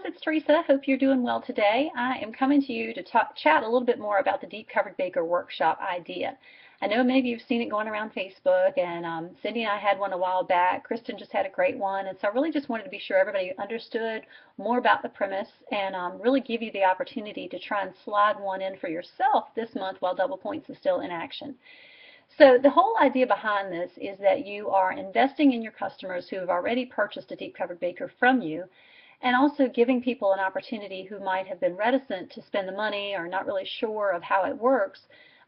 it's Teresa. Hope you're doing well today. I am coming to you to chat a little bit more about the Deep Covered Baker workshop idea. I know maybe you've seen it going around Facebook, and Cindy and I had one a while back. Kristen just had a great one, and so I really just wanted to be sure everybody understood more about the premise and really give you the opportunity to try and slide one in for yourself this month while Double Points is still in action. So the whole idea behind this is that you are investing in your customers who have already purchased a deep covered baker from you, and also giving people an opportunity who might have been reticent to spend the money or not really sure of how it works,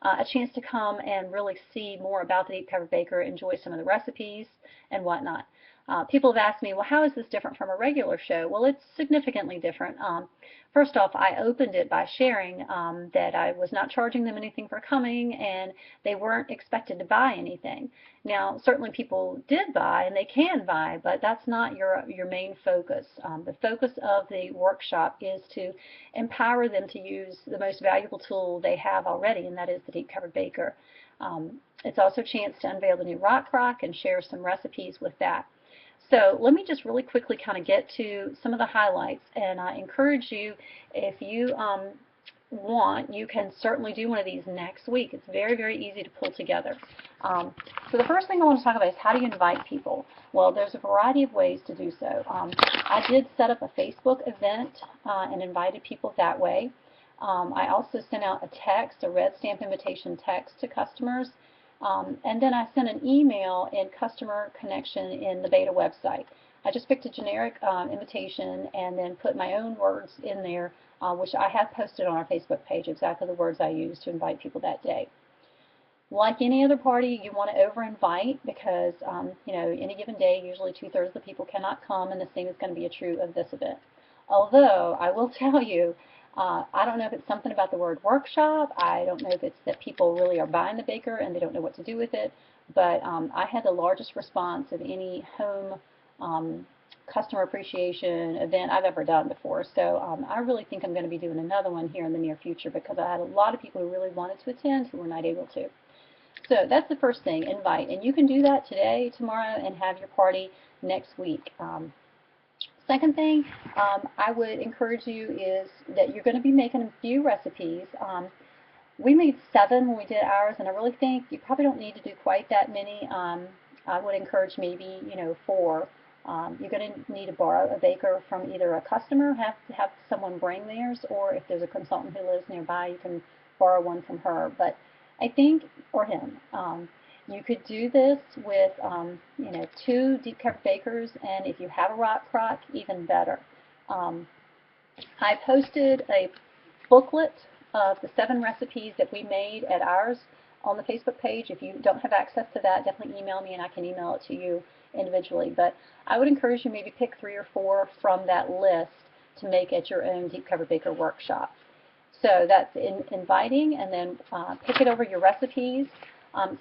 a chance to come and really see more about the deep covered baker, enjoy some of the recipes and whatnot. People have asked me, well, how is this different from a regular show? Well, it's significantly different. First off, I opened it by sharing that I was not charging them anything for coming, and they weren't expected to buy anything. Now, certainly people did buy, and they can buy, but that's not your main focus. The focus of the workshop is to empower them to use the most valuable tool they have already, and that is the deep covered baker. It's also a chance to unveil the new rock crock and share some recipes with that. So let me just really quickly kind of get to some of the highlights, and I encourage you, if you want, you can certainly do one of these next week. It's very, very easy to pull together. So the first thing I want to talk about is how do you invite people? Well, there's a variety of ways to do so. I did set up a Facebook event and invited people that way. I also sent out a text, a red stamp invitation text to customers. And then I sent an email in customer connection in the beta website. I just picked a generic invitation and then put my own words in there, which I have posted on our Facebook page, exactly the words I used to invite people that day. Like any other party, you want to over-invite because, any given day, usually 2/3 of the people cannot come, and the same is going to be true of this event. Although, I will tell you, I don't know if it's something about the word workshop. I don't know if it's that people really are buying the baker and they don't know what to do with it. But I had the largest response of any home customer appreciation event I've ever done before. So I really think I'm going to be doing another one here in the near future because I had a lot of people who really wanted to attend who were not able to. So that's the first thing, invite. And you can do that today, tomorrow, and have your party next week. Second thing I would encourage you is that you're going to be making a few recipes. We made 7 when we did ours, and I really think you probably don't need to do quite that many. I would encourage maybe 4. You're going to need to borrow a baker from either a customer, have someone bring theirs, or if there's a consultant who lives nearby, you can borrow one from her. But I think, or him. You could do this with, 2 deep covered bakers, and if you have a rock crock, even better. I posted a booklet of the 7 recipes that we made at ours on the Facebook page. If you don't have access to that, definitely email me and I can email it to you individually. But I would encourage you maybe pick 3 or 4 from that list to make at your own deep covered baker workshop. So that's inviting, and then pick it over your recipes.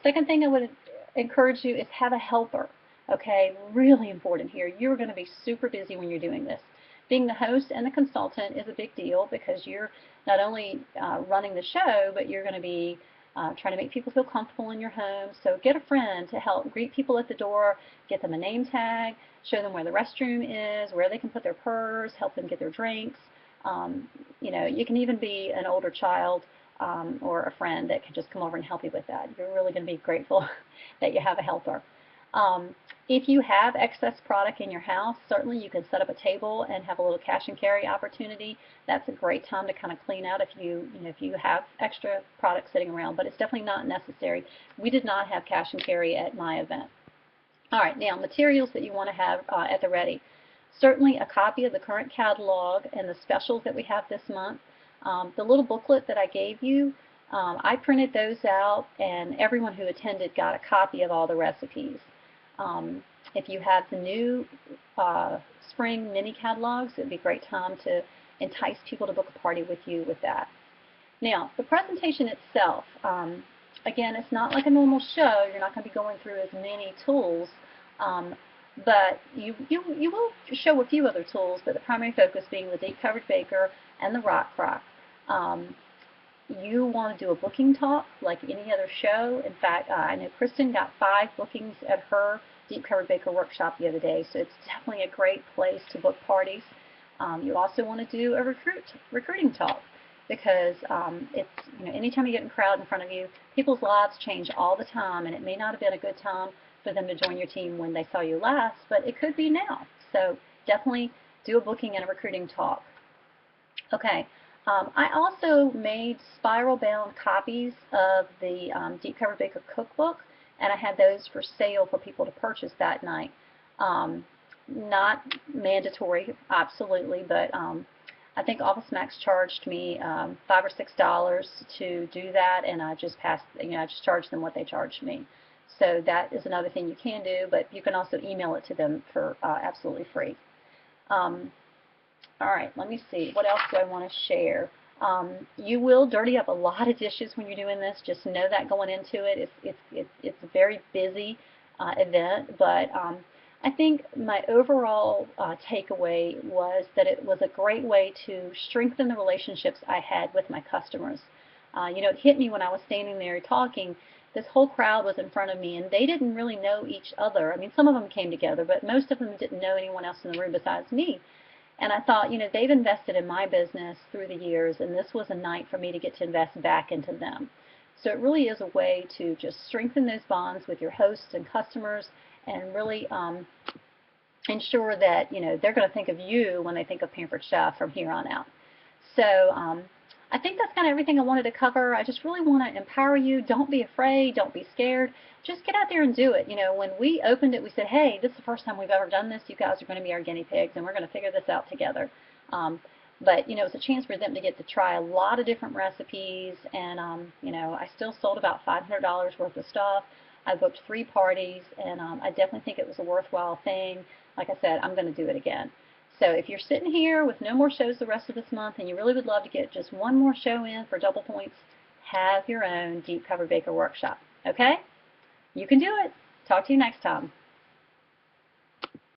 Second thing I would encourage you is have a helper. Okay, really important here. You're going to be super busy when you're doing this. Being the host and the consultant is a big deal because you're not only running the show, but you're going to be trying to make people feel comfortable in your home. So get a friend to help greet people at the door, get them a name tag, show them where the restroom is, where they can put their purse, help them get their drinks. You can even be an older child or a friend that can just come over and help you with that. You're really going to be grateful that you have a helper. If you have excess product in your house, certainly you can set up a table and have a little cash and carry opportunity. That's a great time to kind of clean out if you have extra product sitting around, but it's definitely not necessary. We did not have cash and carry at my event. All right, now materials that you want to have at the ready. Certainly a copy of the current catalog and the specials that we have this month. The little booklet that I gave you, I printed those out, and everyone who attended got a copy of all the recipes. If you have the new spring mini catalogs, it would be a great time to entice people to book a party with you with that. Now, the presentation itself, again, it's not like a normal show. You're not going to be going through as many tools. But you will show a few other tools, but the primary focus being the deep covered baker and the rock crock. You want to do a booking talk like any other show. In fact, I know Kristen got 5 bookings at her deep covered baker workshop the other day, so it's definitely a great place to book parties. You also want to do a recruiting talk because it's, anytime you get a crowd in front of you, people's lives change all the time, and it may not have been a good time for them to join your team when they saw you last, but it could be now. So definitely do a booking and a recruiting talk. Okay. I also made spiral-bound copies of the Deep Cover Baker cookbook, and I had those for sale for people to purchase that night. Not mandatory, absolutely, but I think Office Max charged me $5 or $6 to do that, and I just I just charged them what they charged me. So that is another thing you can do, but you can also email it to them for absolutely free. All right, let me see. What else do I want to share? You will dirty up a lot of dishes when you're doing this. Just know that going into it. It's a very busy event, but I think my overall takeaway was that it was a great way to strengthen the relationships I had with my customers. It hit me when I was standing there talking. This whole crowd was in front of me, and they didn't really know each other. I mean, some of them came together, but most of them didn't know anyone else in the room besides me. And I thought, they've invested in my business through the years, and this was a night for me to get to invest back into them. So it really is a way to just strengthen those bonds with your hosts and customers, and really ensure that, they're going to think of you when they think of Pampered Chef from here on out. So I think that's kind of everything I wanted to cover. I just really want to empower you. Don't be afraid. Don't be scared. Just get out there and do it. When we opened it, we said, hey, this is the first time we've ever done this. You guys are going to be our guinea pigs, and we're going to figure this out together. But, it's a chance for them to get to try a lot of different recipes, and, I still sold about $500 worth of stuff. I booked 3 parties, and I definitely think it was a worthwhile thing. Like I said, I'm going to do it again. So if you're sitting here with no more shows the rest of this month and you really would love to get just one more show in for double points, have your own Deep Cover Baker workshop. Okay? You can do it. Talk to you next time.